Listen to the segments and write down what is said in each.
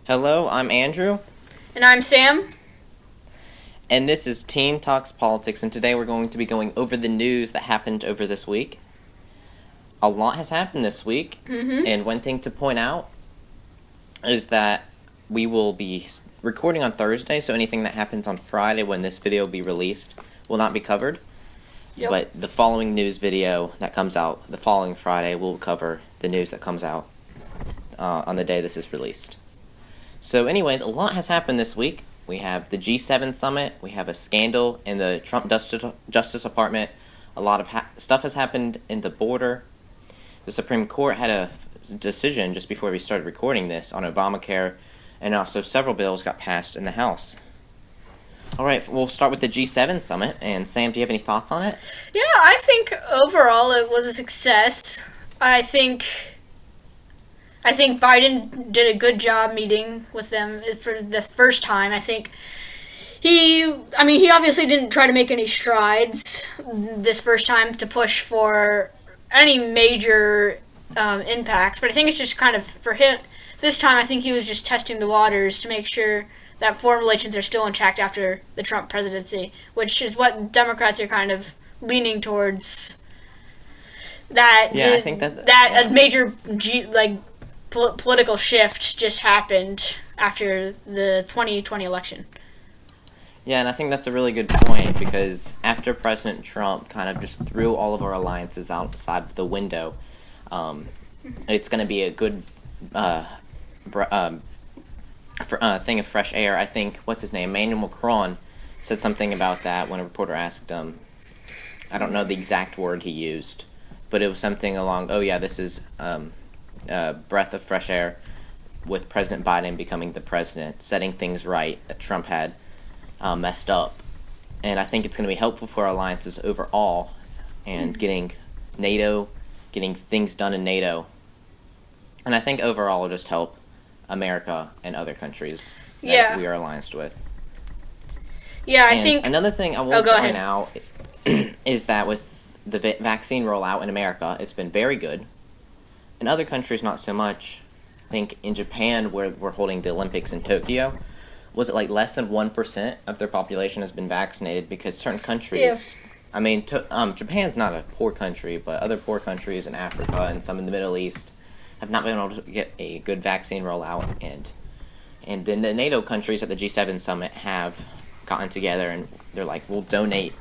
Hello, I'm Andrew, And I'm Sam. and this is Teen Talks Politics, and today we're going to be going over the news that happened over this week. A lot has happened this week, and one thing to point out is that we will be recording on Thursday, so anything that happens on Friday when this video will be released will not be covered. Yep. But the following news video that comes out the following Friday will cover the news that comes out on the day this is released. So anyways, a lot has happened this week. We have the G7 summit. We have a scandal in the Trump Justice Department. A lot of stuff has happened in the border. The Supreme Court had a decision just before we started recording this on Obamacare, and also several bills got passed in the House. All right, we'll start with the G7 summit. And Sam, do you have any thoughts on it? Yeah, I think overall it was a success. I think Biden did a good job meeting with them for the first time. I think he obviously didn't try to make any strides this first time to push for any major impacts, but I think it's just kind of for him this time. I think he was just testing the waters to make sure that foreign relations are still intact after the Trump presidency, which is what Democrats are kind of leaning towards. I think a major political shift just happened after the 2020 election. Yeah, and I think that's a really good point, because after President Trump kind of just threw all of our alliances outside the window, it's going to be a good thing of fresh air. I think, what's his name, Emmanuel Macron, said something about that when a reporter asked him. I don't know the exact word he used, but it was something along, oh yeah, this is breath of fresh air with President Biden becoming the president, setting things right that Trump had messed up. And I think it's going to be helpful for our alliances overall, and getting things done in NATO. And I think overall it'll just help America and other countries that we are allianced with. Yeah, I and think another thing I want to point out is that with the vaccine rollout in America, it's been very good. In other countries, not so much. I think in Japan, where we're holding the Olympics in Tokyo, was it like less than 1% of their population has been vaccinated, because certain countries, Japan's not a poor country, but other poor countries in Africa and some in the Middle East have not been able to get a good vaccine rollout, and then the NATO countries at the G7 summit have gotten together and they're like, we'll donate,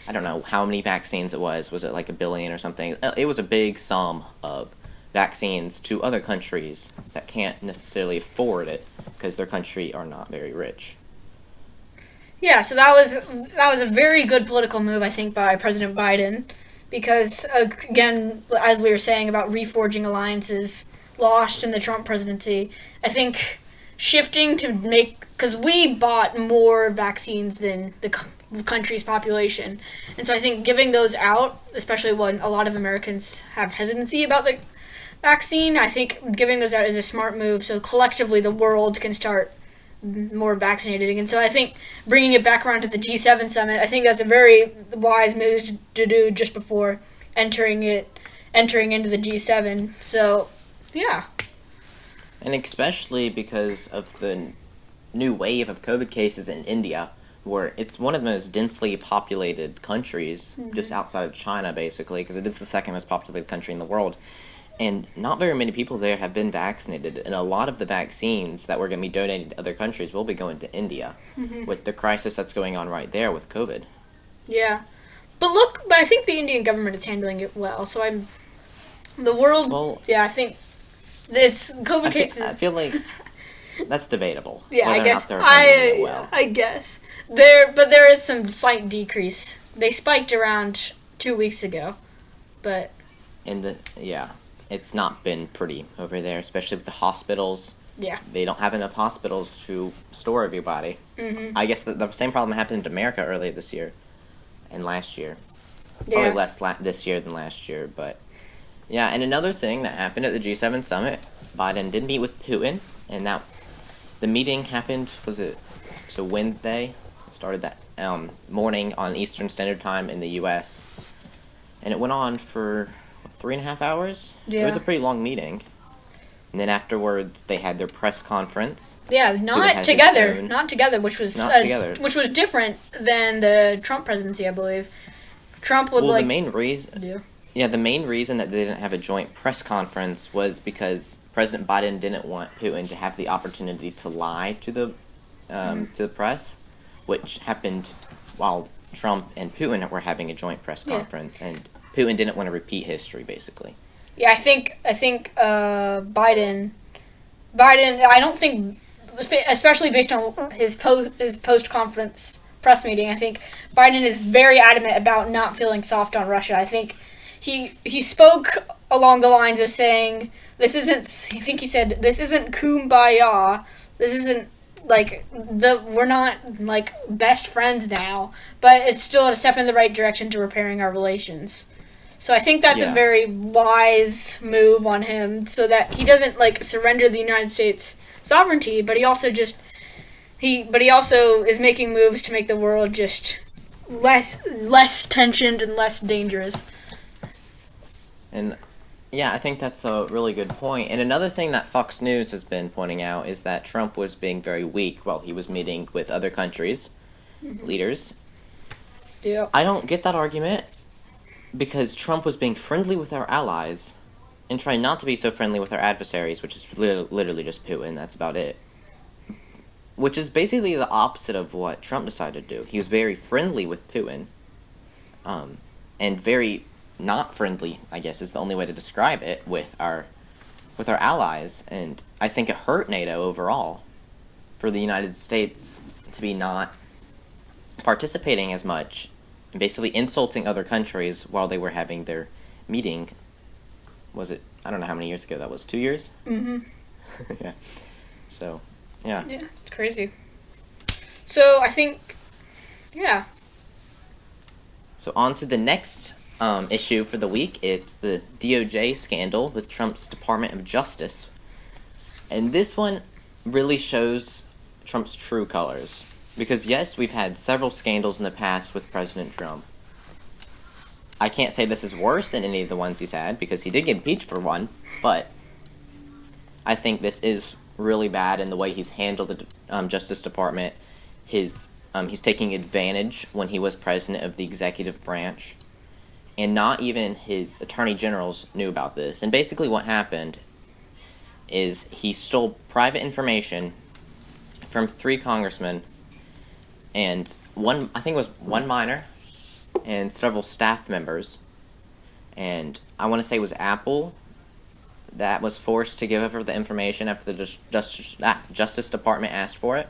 I don't know how many vaccines it was it like 1 billion or something? It was a big sum of vaccines to other countries that can't necessarily afford it because their country are not very rich. Yeah, so that was a very good political move, I think, by President Biden, because again, as we were saying about reforging alliances lost in the Trump presidency, I think shifting to because we bought more vaccines than the country's population, and so I think giving those out, especially when a lot of Americans have hesitancy about the vaccine, I think giving those out is a smart move, so collectively the world can start more vaccinating. And so I think bringing it back around to the G7 summit, I think that's a very wise move to do just before entering into the G7. So, yeah. And especially because of the new wave of COVID cases in India, where it's one of the most densely populated countries, just outside of China, basically, because it is the second most populated country in the world. And not very many people there have been vaccinated, and a lot of the vaccines that we're going to be donating to other countries will be going to India, with the crisis that's going on right there with COVID. Yeah. But I think the Indian government is handling it well, so I think it's COVID cases. I feel like that's debatable. Yeah, I guess. I guess. There is some slight decrease. They spiked around 2 weeks ago, but it's not been pretty over there, especially with the hospitals. Yeah. They don't have enough hospitals to store everybody. I guess the same problem happened in America earlier this year and last year. Yeah. Probably less this year than last year, but yeah. And another thing that happened at the G7 summit, Biden did meet with Putin, and the meeting happened, Wednesday? Started that morning on Eastern Standard Time in the U.S., and it went on for 3.5 hours. Yeah. It was a pretty long meeting. And then afterwards, they had their press conference. Yeah, not together, which was together. Which was different than the Trump presidency, I believe. Trump would the main reason. Yeah, the main reason that they didn't have a joint press conference was because President Biden didn't want Putin to have the opportunity to lie to the press, which happened while Trump and Putin were having a joint press conference, and Putin didn't want to repeat history, basically. Yeah, I think Biden. I don't think, especially based on his post conference press meeting, I think Biden is very adamant about not feeling soft on Russia. I think he spoke along the lines of saying this isn't. I think he said this isn't kumbaya. This isn't like we're not like best friends now, but it's still a step in the right direction to repairing our relations. So I think that's a very wise move on him, so that he doesn't like surrender the United States sovereignty, but he also is making moves to make the world just less tensioned and less dangerous. And yeah, I think that's a really good point. And another thing that Fox News has been pointing out is that Trump was being very weak while he was meeting with other countries' leaders. Yeah. I don't get that argument, because Trump was being friendly with our allies and trying not to be so friendly with our adversaries, which is literally just Putin. That's about it. Which is basically the opposite of what Trump decided to do. He was very friendly with Putin, and very not friendly, I guess is the only way to describe it, with our allies. And I think it hurt NATO overall for the United States to be not participating as much, and basically insulting other countries while they were having their meeting. Was it, I don't know how many years ago that was, 2 years? Mm-hmm. Yeah. So, yeah. Yeah, it's crazy. So, I think, yeah. So, on to the next issue for the week. It's the DOJ scandal with Trump's Department of Justice. And this one really shows Trump's true colors. Because, yes, we've had several scandals in the past with President Trump. I can't say this is worse than any of the ones he's had, because he did get impeached for one, but I think this is really bad in the way he's handled the Justice Department. He's taking advantage when he was president of the executive branch, and not even his attorney generals knew about this. And basically what happened is he stole private information from 3 congressmen, and one minor, and several staff members. And I want to say it was Apple that was forced to give over the information after the Justice Department asked for it.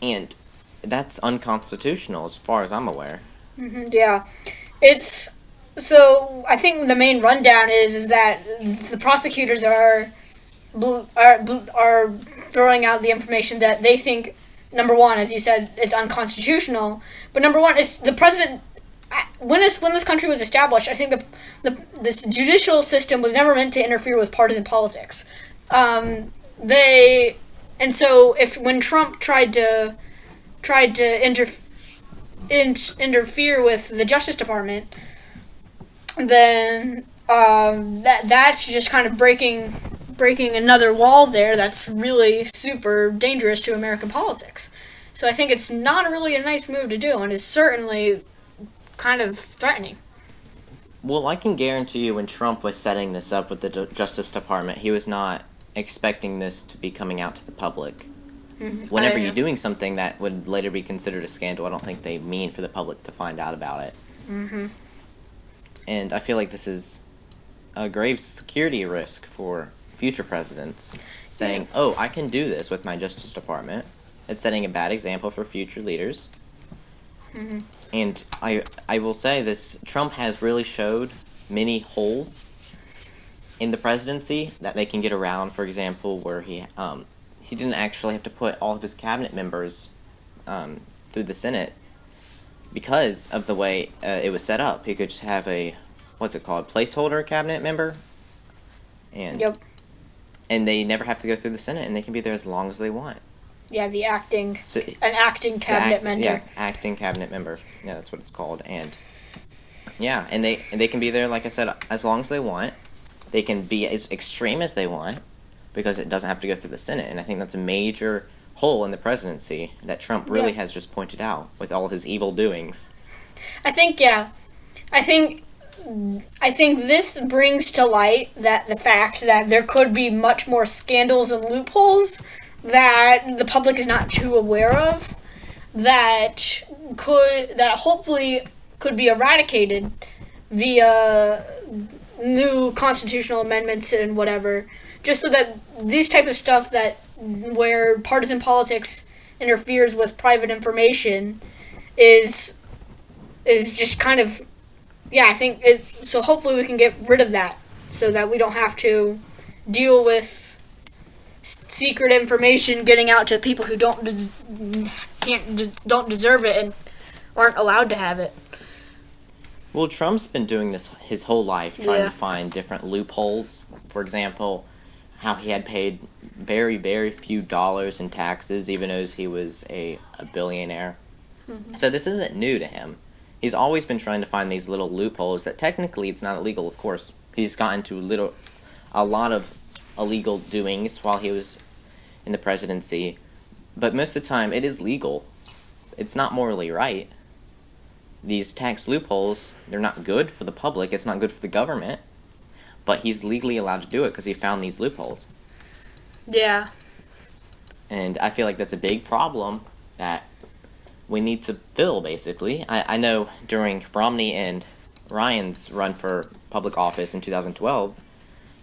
And that's unconstitutional as far as I'm aware. Mm-hmm, yeah. So I think the main rundown is that the prosecutors are throwing out the information that they think, number one, as you said, it's unconstitutional. But number one, it's the president. When this country was established, I think this judicial system was never meant to interfere with partisan politics. So when Trump tried to interfere with the Justice Department, then that's just kind of breaking another wall there that's really super dangerous to American politics. So I think it's not really a nice move to do, and it's certainly kind of threatening. Well, I can guarantee you when Trump was setting this up with the Justice Department, he was not expecting this to be coming out to the public. Mm-hmm. Whenever you're doing something that would later be considered a scandal, I don't think they mean for the public to find out about it. Mm-hmm. And I feel like this is a grave security risk for future presidents, saying, oh, I can do this with my Justice Department. It's setting a bad example for future leaders. Mm-hmm. And I will say this, Trump has really showed many holes in the presidency that they can get around. For example, where he didn't actually have to put all of his cabinet members through the Senate because of the way it was set up. He could just have a, placeholder cabinet member. And Yep. And they never have to go through the Senate, and they can be there as long as they want. Yeah, an acting cabinet member. Yeah, acting cabinet member. Yeah, that's what it's called. And yeah, and they can be there, like I said, as long as they want. They can be as extreme as they want because it doesn't have to go through the Senate. And I think that's a major hole in the presidency that Trump really has just pointed out with all his evil doings. I think, yeah. I think this brings to light that the fact that there could be much more scandals and loopholes that the public is not too aware of, that hopefully could be eradicated via new constitutional amendments and whatever, just so that these type of stuff that where partisan politics interferes with private information is just kind of, I think so hopefully we can get rid of that so that we don't have to deal with secret information getting out to people who don't deserve it and aren't allowed to have it. Well, Trump's been doing this his whole life, trying to find different loopholes. For example, how he had paid very, very few dollars in taxes, even though he was a billionaire. Mm-hmm. So this isn't new to him. He's always been trying to find these little loopholes that technically it's not illegal, of course. He's gotten to a lot of illegal doings while he was in the presidency, but most of the time it is legal. It's not morally right. These tax loopholes, they're not good for the public, it's not good for the government, but he's legally allowed to do it because he found these loopholes. Yeah. And I feel like that's a big problem that we need to fill, basically. I know during Romney and Ryan's run for public office in 2012,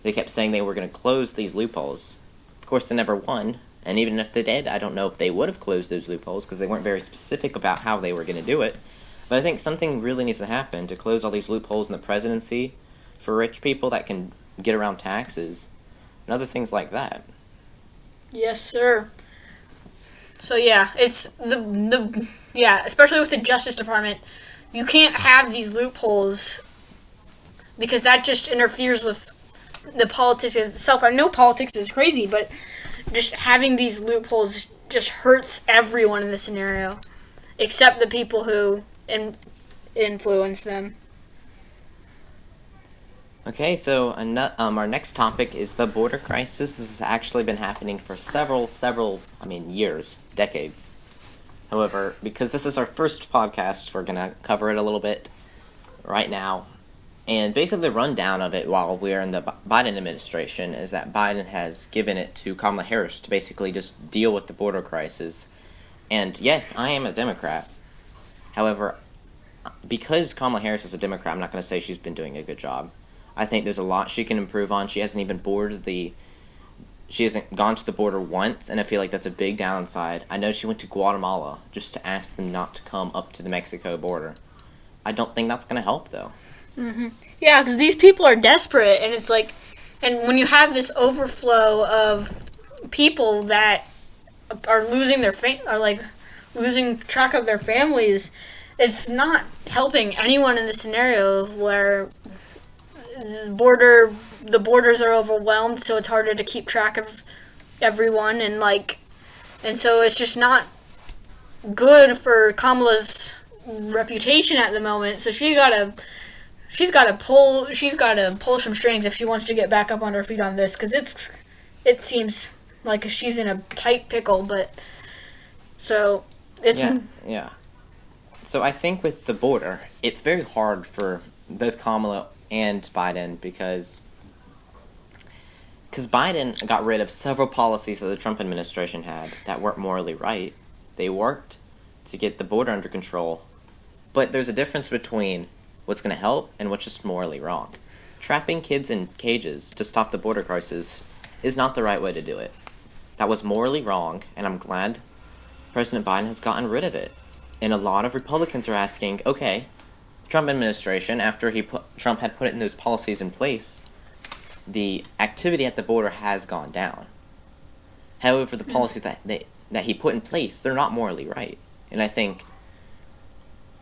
they kept saying they were going to close these loopholes. Of course, they never won, and even if they did, I don't know if they would have closed those loopholes because they weren't very specific about how they were going to do it. But I think something really needs to happen to close all these loopholes in the presidency for rich people that can get around taxes and other things like that. Yes, sir. So yeah, it's especially with the Justice Department, you can't have these loopholes because that just interferes with the politics itself. I know politics is crazy, but just having these loopholes just hurts everyone in the scenario, except the people who influence them. Okay, so our next topic is the border crisis. This has actually been happening for several, years, decades. However, because this is our first podcast, we're going to cover it a little bit right now. And basically the rundown of it while we're in the Biden administration is that Biden has given it to Kamala Harris to basically just deal with the border crisis. And yes, I am a Democrat. However, because Kamala Harris is a Democrat, I'm not going to say she's been doing a good job. I think there's a lot she can improve on. She hasn't gone to the border once, and I feel like that's a big downside. I know she went to Guatemala just to ask them not to come up to the Mexico border. I don't think that's going to help, though. Mm-hmm. Yeah, because these people are desperate, and it's like, and when you have this overflow of people that are losing losing track of their families, it's not helping anyone in the scenario where the borders are overwhelmed, so it's harder to keep track of everyone, and so it's just not good for Kamala's reputation at the moment. So she's got to pull some strings if she wants to get back up on her feet on this, because it seems like she's in a tight pickle. But so it's yeah. So I think with the border, it's very hard for both Kamala and Biden because Biden got rid of several policies that the Trump administration had that weren't morally right. They worked to get the border under control, but there's a difference between what's going to help and what's just morally wrong. Trapping kids in cages to stop the border crisis is not the right way to do it. That was morally wrong, and I'm glad President Biden has gotten rid of it. And a lot of Republicans are asking, okay, Trump administration, after Trump had put in those policies in place, the activity at the border has gone down. However, the policies that he put in place, they're not morally right. And I think,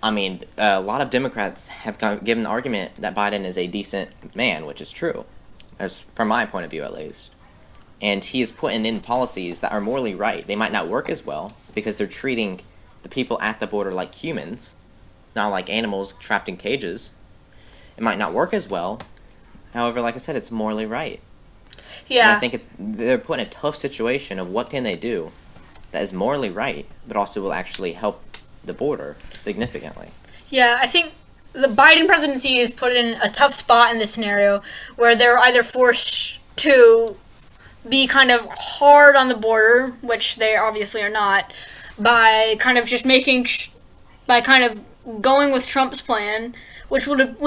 a lot of Democrats have given the argument that Biden is a decent man, which is true, as from my point of view at least. And he is putting in policies that are morally right. They might not work as well because they're treating the people at the border like humans, not like animals trapped in cages. It might not work as well. However, like I said, it's morally right. Yeah. And I think they're put in a tough situation of what can they do that is morally right, but also will actually help the border significantly. Yeah, I think the Biden presidency is put in a tough spot in this scenario where they're either forced to be kind of hard on the border, which they obviously are not, by kind of just by kind of going with Trump's plan, which would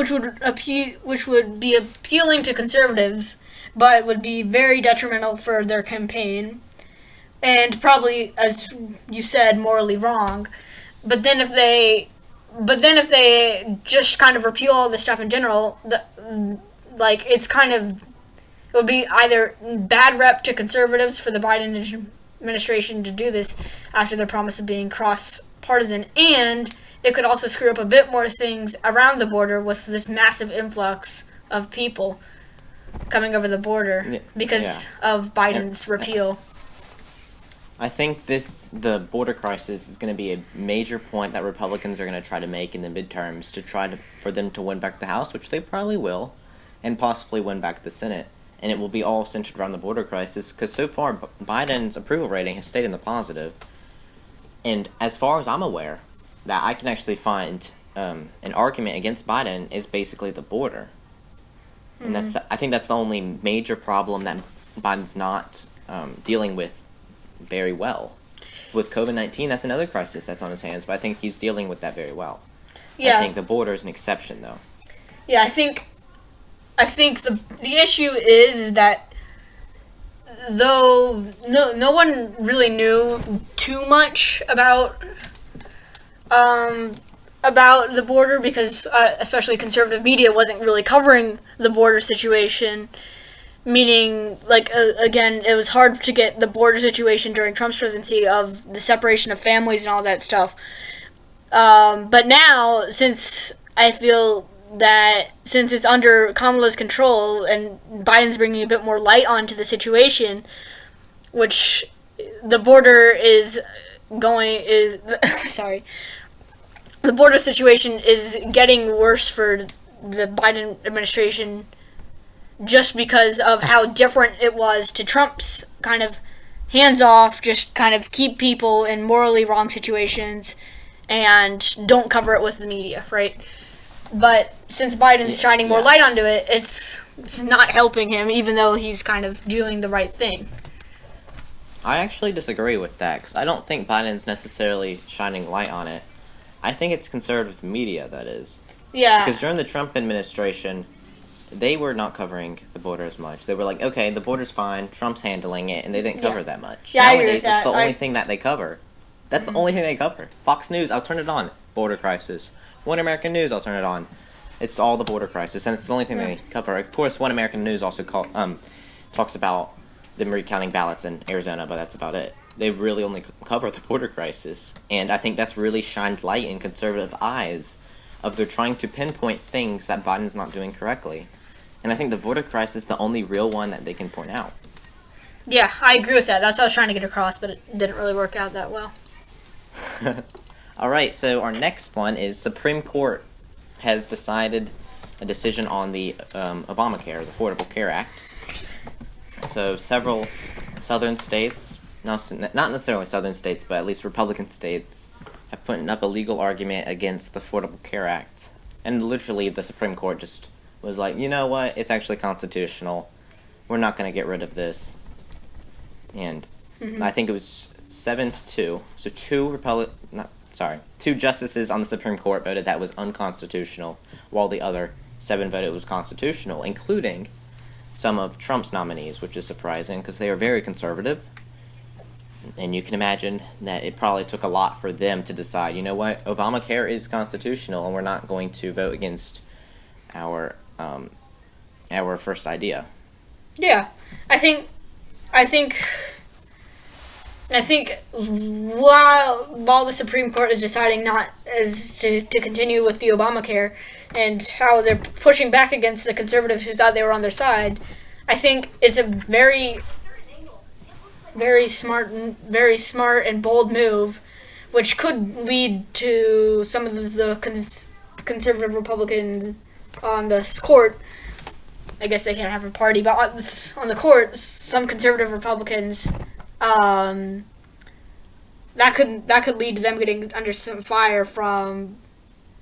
be appealing to conservatives, but would be very detrimental for their campaign, and probably, as you said, morally wrong. But then if they just kind of repeal all this stuff in general, it's kind of, it would be either bad rep to conservatives for the Biden administration to do this after their promise of being cross-partisan, and it could also screw up a bit more things around the border with this massive influx of people coming over the border because of Biden's repeal. I think the border crisis is going to be a major point that Republicans are going to try to make in the midterms for them to win back the House, which they probably will, and possibly win back the Senate. And it will be all centered around the border crisis, because so far Biden's approval rating has stayed in the positive. And as far as I'm aware, that I can actually find an argument against Biden is basically the border. And I think that's the only major problem that Biden's not dealing with very well. With COVID-19, that's another crisis that's on his hands, but I think he's dealing with that very well. Yeah. I think the border is an exception, though. Yeah, I think the issue is that though no one really knew too much about the border, because especially conservative media wasn't really covering the border situation, meaning, again, it was hard to get the border situation during Trump's presidency of the separation of families and all that stuff. But now, since I feel that since it's under Kamala's control and Biden's bringing a bit more light onto the situation, which the border the border situation is getting worse for the Biden administration just because of how different it was to Trump's kind of hands-off, just kind of keep people in morally wrong situations and don't cover it with the media, right? But since Biden's shining more light onto it, it's not helping him, even though he's kind of doing the right thing. I actually disagree with that, because I don't think Biden's necessarily shining light on it. I think it's conservative media that is. Yeah. Because during the Trump administration, they were not covering the border as much. They were like, okay, the border's fine, Trump's handling it, and they didn't cover that much. Yeah, Nowadays, I agree with that. it's the only thing that they cover. That's the only thing they cover. Fox News, I'll turn it on. Border crisis. One American News, I'll turn it on. It's all the border crisis, and it's the only thing they cover. Of course, One American News also talks about them recounting ballots in Arizona, but that's about it. They really only cover the border crisis, and I think that's really shined light in conservative eyes of they're trying to pinpoint things that Biden's not doing correctly. And I think the border crisis is the only real one that they can point out. Yeah, I agree with that. That's what I was trying to get across, but it didn't really work out that well. All right, so our next one is Supreme Court has decided a decision on the Obamacare, the Affordable Care Act. So several southern states, not necessarily southern states, but at least Republican states, have put up a legal argument against the Affordable Care Act. And literally the Supreme Court just was like, you know what, it's actually constitutional. We're not going to get rid of this. And I think it was 7-2. So two justices on the Supreme Court voted that was unconstitutional, while the other 7 voted it was constitutional, including some of Trump's nominees, which is surprising because they are very conservative. And you can imagine that it probably took a lot for them to decide, you know what, Obamacare is constitutional and we're not going to vote against our first idea. Yeah, I think while the Supreme Court is deciding not to continue with the Obamacare and how they're pushing back against the conservatives who thought they were on their side, I think it's a very smart and bold move, which could lead to some of the conservative Republicans on the court I guess they can't have a party, but on the court, some conservative Republicans, that could lead to them getting under some fire from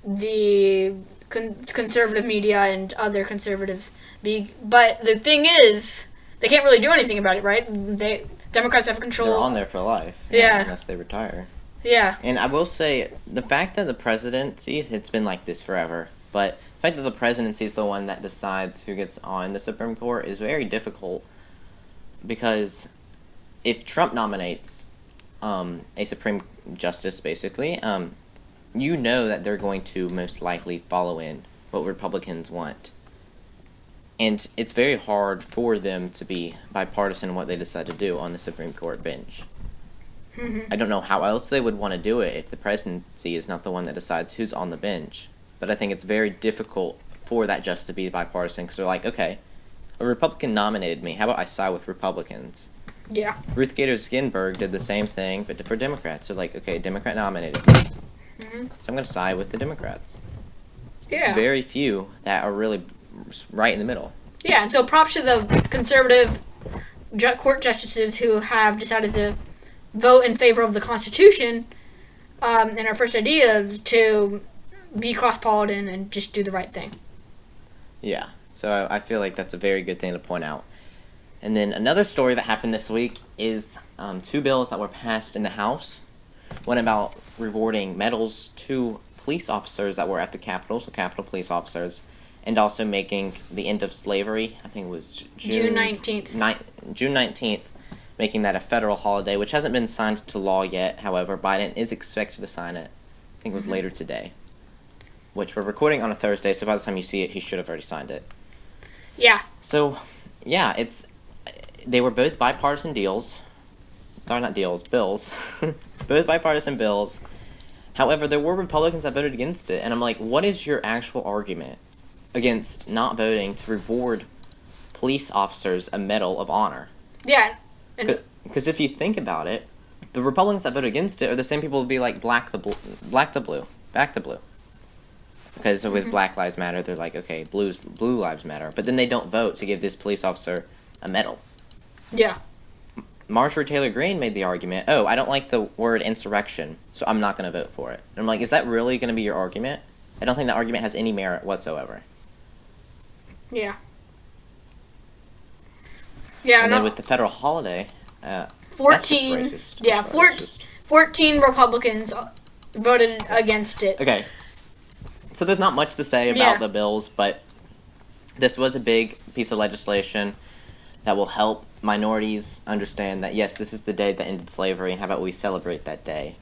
the conservative media and other conservatives. But the thing is, they can't really do anything about it, right? Democrats have control. They're on there for life. Yeah. Unless they retire. Yeah. And I will say, the fact that the presidency, it's been like this forever, but the fact that the presidency is the one that decides who gets on the Supreme Court is very difficult, because if Trump nominates a Supreme Justice, basically, you know that they're going to most likely follow in what Republicans want. And it's very hard for them to be bipartisan in what they decide to do on the Supreme Court bench. I don't know how else they would want to do it if the presidency is not the one that decides who's on the bench. But I think it's very difficult for that just to be bipartisan, because they're like, okay, a Republican nominated me. How about I side with Republicans? Yeah. Ruth Bader Ginsburg did the same thing, but for Democrats. So like, okay, Democrat nominated me. So I'm going to side with the Democrats. There's very few that are really right in the middle. Yeah, and so props to the conservative court justices who have decided to vote in favor of the Constitution, and our first idea is to be cross-politan and just do the right thing. Yeah, so I feel like that's a very good thing to point out. And then another story that happened this week is 2 bills that were passed in the House. One about rewarding medals to police officers that were at the Capitol, so Capitol police officers, and also making the end of slavery, I think it was June 19th. June 19th, making that a federal holiday, which hasn't been signed into law yet. However, Biden is expected to sign it. I think it was later today, which we're recording on a Thursday, so by the time you see it, he should have already signed it. Yeah. So, yeah, they were both bipartisan deals. Sorry, not deals, bills. Both bipartisan bills. However, there were Republicans that voted against it, and I'm like, what is your actual argument against not voting to reward police officers a Medal of Honor? Yeah. Because if you think about it, the Republicans that voted against it are the same people who would be like, back the blue. Because with Black Lives Matter, they're like, okay, blue lives matter. But then they don't vote to give this police officer a medal. Yeah. Marjorie Taylor Greene made the argument, oh, I don't like the word insurrection, so I'm not going to vote for it. And I'm like, is that really going to be your argument? I don't think that argument has any merit whatsoever. Yeah. Yeah, and then with the federal holiday, 14 that's just racist. Yeah, 14 Republicans voted against it. Okay. So there's not much to say about the bills, but this was a big piece of legislation that will help minorities understand that, yes, this is the day that ended slavery, and how about we celebrate that day?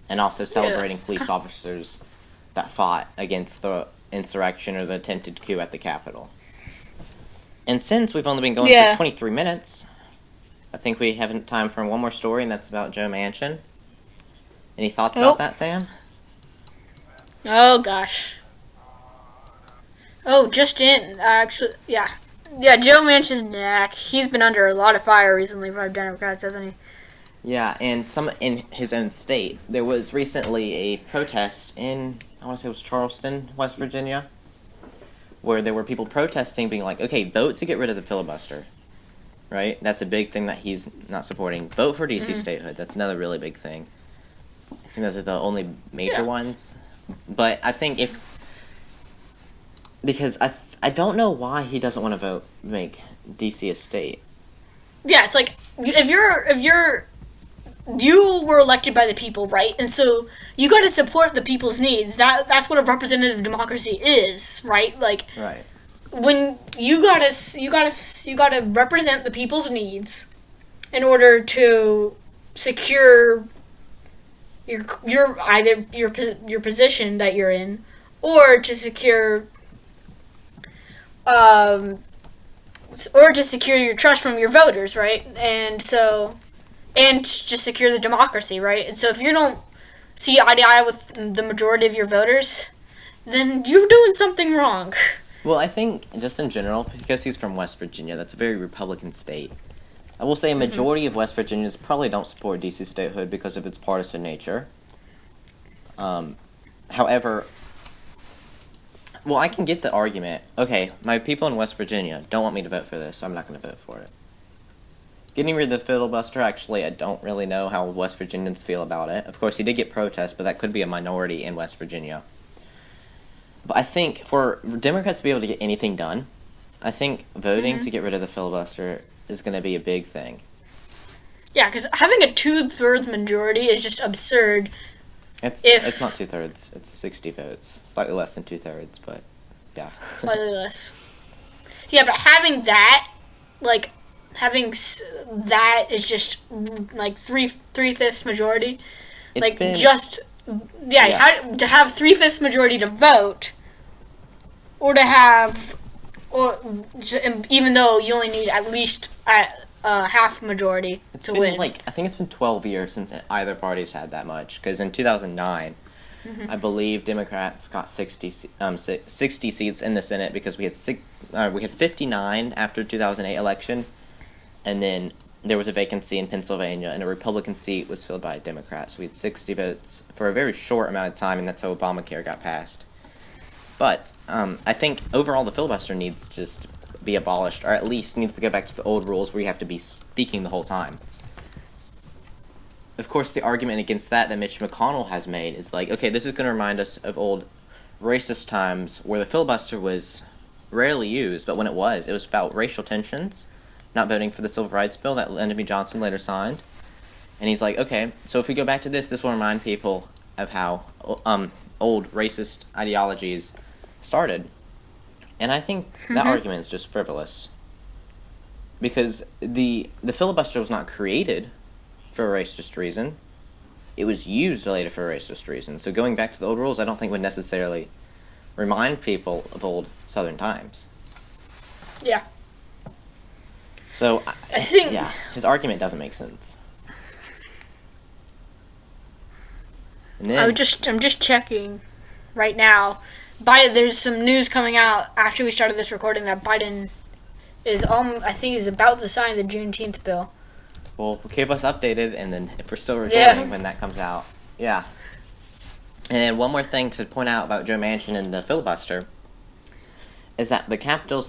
And also celebrating police officers that fought against the insurrection or the attempted coup at the Capitol. And since we've only been going for 23 minutes, I think we have time for one more story, and that's about Joe Manchin. Any thoughts about that, Sam? Oh, gosh. Oh, just in, actually, yeah. Yeah, Joe Manchin, he's been under a lot of fire recently by Democrats, hasn't he? Yeah, and some in his own state. There was recently a protest in, I want to say it was Charleston, West Virginia, where there were people protesting, being like, okay, vote to get rid of the filibuster. Right? That's a big thing that he's not supporting. Vote for DC statehood. That's another really big thing. I think those are the only major ones. But I think because I don't know why he doesn't want to make DC a state. Yeah, it's like, you were elected by the people, right? And so you got to support the people's needs. That's what a representative democracy is, right? Like, right. When you gotta represent the people's needs in order to secure your position that you're in, or to secure your trust from your voters, right? And to secure the democracy, right? And so if you don't see eye to eye with the majority of your voters, then you're doing something wrong. Well, I think, just in general, because he's from West Virginia, that's a very Republican state. I will say a majority of West Virginians probably don't support DC statehood because of its partisan nature. However, Well, I can get the argument. Okay, my people in West Virginia don't want me to vote for this, so I'm not going to vote for it. Getting rid of the filibuster, actually, I don't really know how West Virginians feel about it. Of course, he did get protests, but that could be a minority in West Virginia. But I think for Democrats to be able to get anything done, I think voting to get rid of the filibuster is going to be a big thing. Yeah, because having a 2/3 majority is just absurd. It's not 2/3. It's 60 votes. Slightly less than 2/3, but yeah. Slightly less. Yeah, but having that, like, that is just like three-fifths majority. To have 3/5 majority to vote, or to have, even though you only need at least half majority to win. I think it's been 12 years since either party's had that much. Because in 2009, I believe Democrats got 60 seats in the Senate because we had 59 after the 2008 election, and then there was a vacancy in Pennsylvania, and a Republican seat was filled by a Democrat. So we had 60 votes for a very short amount of time, and that's how Obamacare got passed. But I think overall the filibuster needs to just be abolished, or at least needs to go back to the old rules where you have to be speaking the whole time. Of course, the argument against that Mitch McConnell has made is like, okay, this is going to remind us of old racist times where the filibuster was rarely used, but when it was about racial tensions, not voting for the Civil Rights Bill that Lyndon B. Johnson later signed. And he's like, okay, so if we go back to this will remind people of how old racist ideologies started. And I think that argument is just frivolous. Because the filibuster was not created for a racist reason. It was used later for a racist reason. So going back to the old rules, I don't think would necessarily remind people of old Southern times. Yeah. So I think his argument doesn't make sense. And then, I'm just checking right now. There's some news coming out after we started this recording that Biden is about to sign the Juneteenth bill. Well, keep us updated, and then if we're still recording when that comes out. Yeah. And then one more thing to point out about Joe Manchin and the filibuster is that the Capitol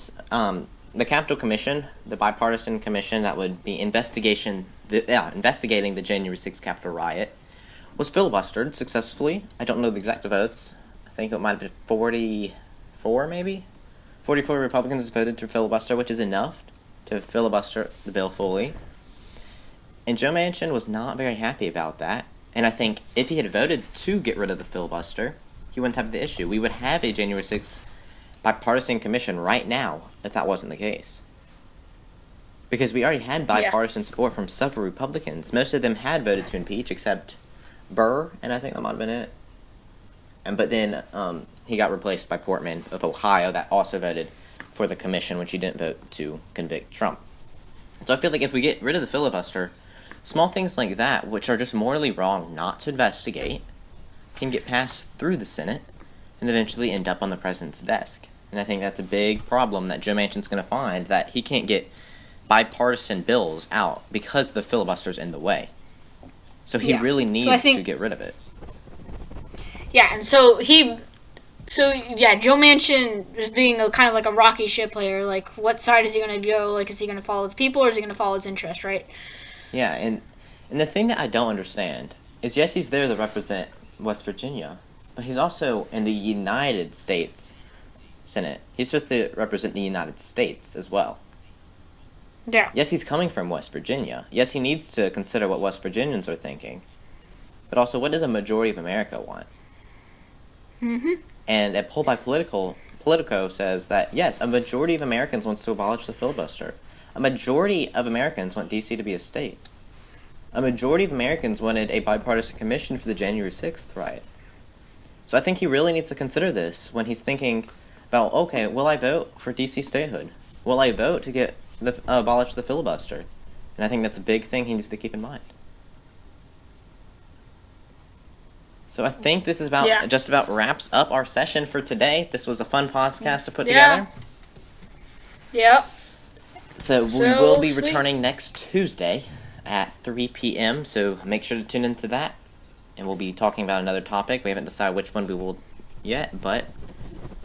Commission, the bipartisan commission that would be investigating the January 6th Capitol riot, was filibustered successfully. I don't know the exact votes. I think it might have been 44, maybe? 44 Republicans voted to filibuster, which is enough to filibuster the bill fully. And Joe Manchin was not very happy about that. And I think if he had voted to get rid of the filibuster, he wouldn't have the issue. We would have a January 6th bipartisan commission right now if that wasn't the case. Because we already had bipartisan support from several Republicans. Most of them had voted to impeach, except Burr, and I think that might have been it. But then he got replaced by Portman of Ohio that also voted for the commission, which he didn't vote to convict Trump. So I feel like if we get rid of the filibuster, small things like that, which are just morally wrong not to investigate, can get passed through the Senate and eventually end up on the president's desk. And I think that's a big problem that Joe Manchin's going to find, that he can't get bipartisan bills out because the filibuster's in the way. So he really needs to get rid of it. Yeah, and so Joe Manchin is being kind of like a rocky ship player. Like, what side is he going to go? Like, is he going to follow his people or is he going to follow his interest, right? Yeah, and the thing that I don't understand is, yes, he's there to represent West Virginia, but he's also in the United States Senate. He's supposed to represent the United States as well. Yeah. Yes, he's coming from West Virginia. Yes, he needs to consider what West Virginians are thinking. But also, what does a majority of America want? And a poll by Politico says that, yes, a majority of Americans wants to abolish the filibuster. A majority of Americans want D.C. to be a state. A majority of Americans wanted a bipartisan commission for the January 6th riot. So I think he really needs to consider this when he's thinking about, okay, will I vote for D.C. statehood? Will I vote to abolish the filibuster? And I think that's a big thing he needs to keep in mind. So I think this is just about wraps up our session for today. This was a fun podcast to put together. Yep. So we will be returning next Tuesday at 3 p.m., so make sure to tune into that. And we'll be talking about another topic. We haven't decided which one we will yet, but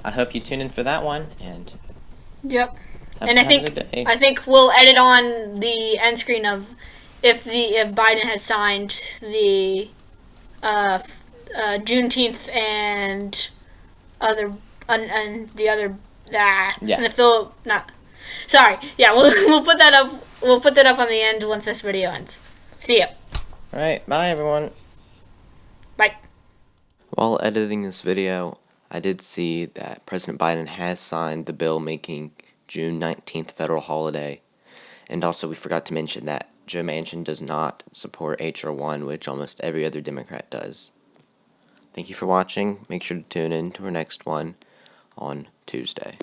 I hope you tune in for that one, and Yep. have, And I have a think good day. we'll edit on the end screen of if Biden has signed the Juneteenth and other and the other Yeah. and the Phil not sorry yeah we'll put that up on the end once this video ends. See ya. Alright, bye everyone. Bye. While editing this video, I did see that President Biden has signed the bill making June 19th federal holiday. And also, we forgot to mention that Joe Manchin does not support H.R. 1, which almost every other Democrat does. Thank you for watching. Make sure to tune in to our next one on Tuesday.